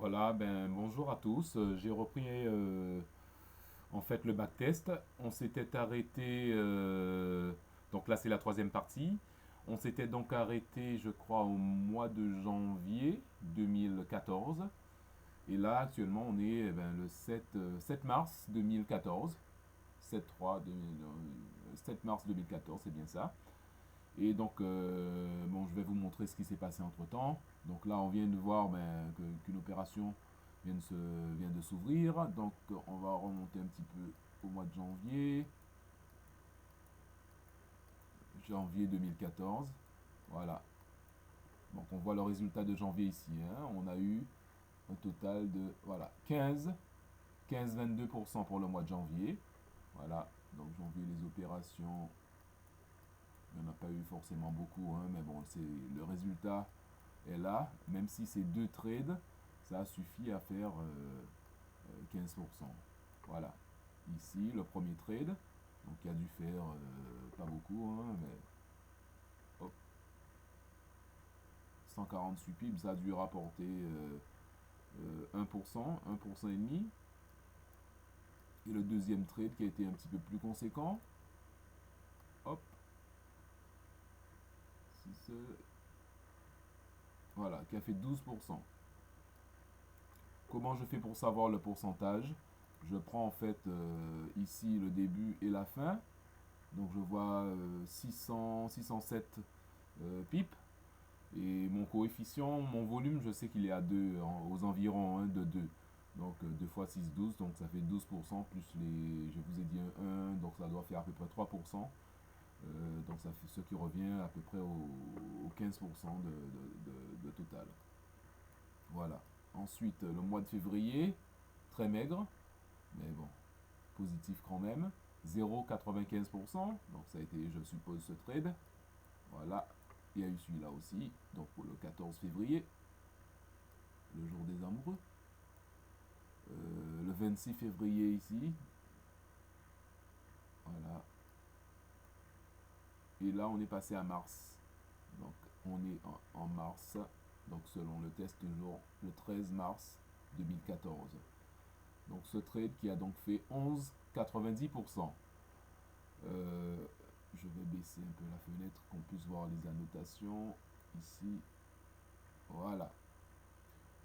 Voilà, ben bonjour à tous. J'ai repris en fait le backtest. On s'était arrêté, donc là c'est la troisième partie. On s'était donc arrêté, je crois, au mois de janvier 2014. Et là actuellement on est le 7 mars 2014. 7-3, 7 mars 2014, c'est bien ça. Et donc, bon, je vais vous montrer ce qui s'est passé entre temps. Donc là, on vient de voir qu'une opération vient de s'ouvrir. Donc, on va remonter un petit peu au mois de janvier. Janvier 2014. Voilà. Donc, on voit le résultat de janvier ici, hein. On a eu un total de voilà, 15,22% pour le mois de janvier. Voilà. Donc, janvier, les opérations, il n'y en a pas eu forcément beaucoup, hein, mais bon, c'est le résultat est là, même si c'est deux trades, ça suffit à faire 15%. Voilà. Ici, le premier trade, donc il a dû faire pas beaucoup, hein, mais hop, 148 pips, ça a dû rapporter 1%, 1% et demi. Et le deuxième trade qui a été un petit peu plus conséquent, hop, voilà, qui a fait 12%. Comment je fais pour savoir le pourcentage? Je prends en fait ici le début et la fin. Donc je vois 600, 607 pips. Et mon coefficient, mon volume, je sais qu'il est à 2, aux environs de 2. Donc 2 fois 6, 12, donc ça fait 12%, plus je vous ai dit un 1, donc ça doit faire à peu près 3%. Donc ça fait ce qui revient à peu près au 15% de total. Voilà. Ensuite, le mois de février, très maigre, mais bon, positif quand même. 0,95%, donc ça a été, je suppose, ce trade. Voilà, il y a eu celui-là aussi, donc pour le 14 février, le jour des amoureux. Le 26 février ici, voilà. Et là, on est passé à mars. Donc, on est en mars, donc selon le test toujours le 13 mars 2014. Donc, ce trade qui a donc fait 11,90%. Je vais baisser un peu la fenêtre qu'on puisse voir les annotations ici. Voilà.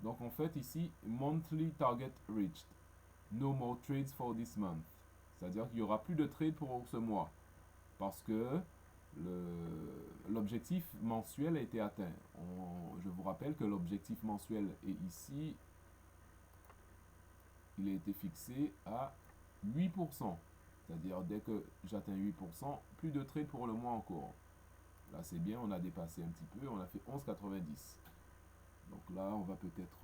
Donc en fait ici, monthly target reached. No more trades for this month. C'est-à-dire qu'il n'y aura plus de trades pour ce mois. Parce que l'objectif mensuel a été atteint. Je vous rappelle que l'objectif mensuel est ici. Il a été fixé à 8%. C'est-à-dire dès que j'atteins 8%, plus de trades pour le mois en cours. Là c'est bien, on a dépassé un petit peu, on a fait 11,90. Donc là, on va peut-être...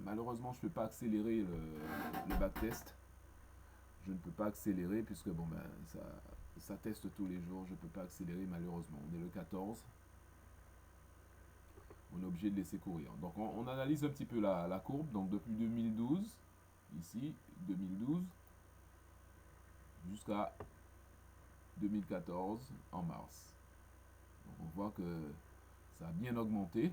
malheureusement, je ne peux pas accélérer le backtest. Je ne peux pas accélérer puisque bon, ben, ça teste tous les jours. Je ne peux pas accélérer malheureusement. On est le 14. On est obligé de laisser courir. Donc on analyse un petit peu la courbe. Donc depuis 2012, ici, 2012, jusqu'à 2014 en mars. Donc on voit que ça a bien augmenté.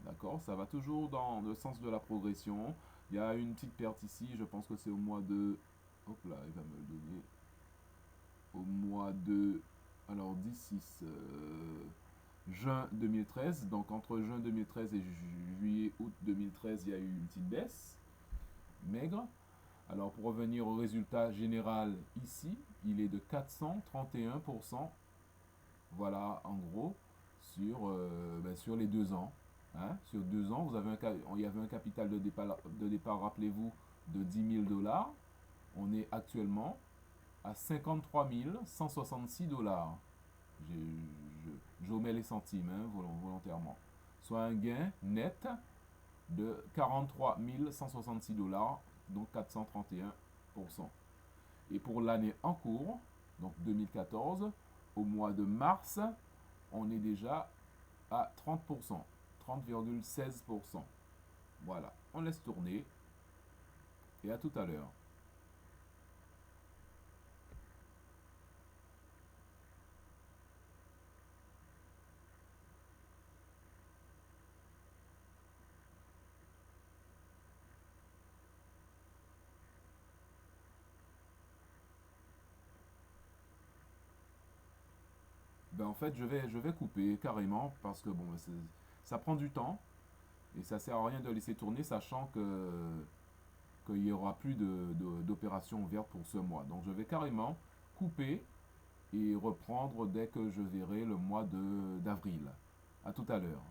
D'accord, ça va toujours dans le sens de la progression. Il y a une petite perte ici, je pense que c'est au mois de... Hop là, il va me le donner. Au mois de... Alors 10, juin 2013. Donc entre juin 2013 et juillet, août 2013, il y a eu une petite baisse. Maigre. Alors pour revenir au résultat général ici, il est de 431%. Voilà, en gros, sur les 2 ans. Hein, sur 2 ans, il y avait un capital de départ, rappelez-vous, de 10 000 $. On est actuellement à 53 166 $. Je omets les centimes, hein, volontairement. Soit un gain net de 43 166 $, donc 431%. Et pour l'année en cours, donc 2014, au mois de mars, on est déjà à 30%, 30,16%. Voilà, on laisse tourner et à tout à l'heure. Ben, en fait, je vais couper carrément parce que bon, ça prend du temps et ça sert à rien de laisser tourner, sachant qu'il n'y aura plus d'opérations ouvertes pour ce mois. Donc, je vais carrément couper et reprendre dès que je verrai le mois d'avril. À tout à l'heure.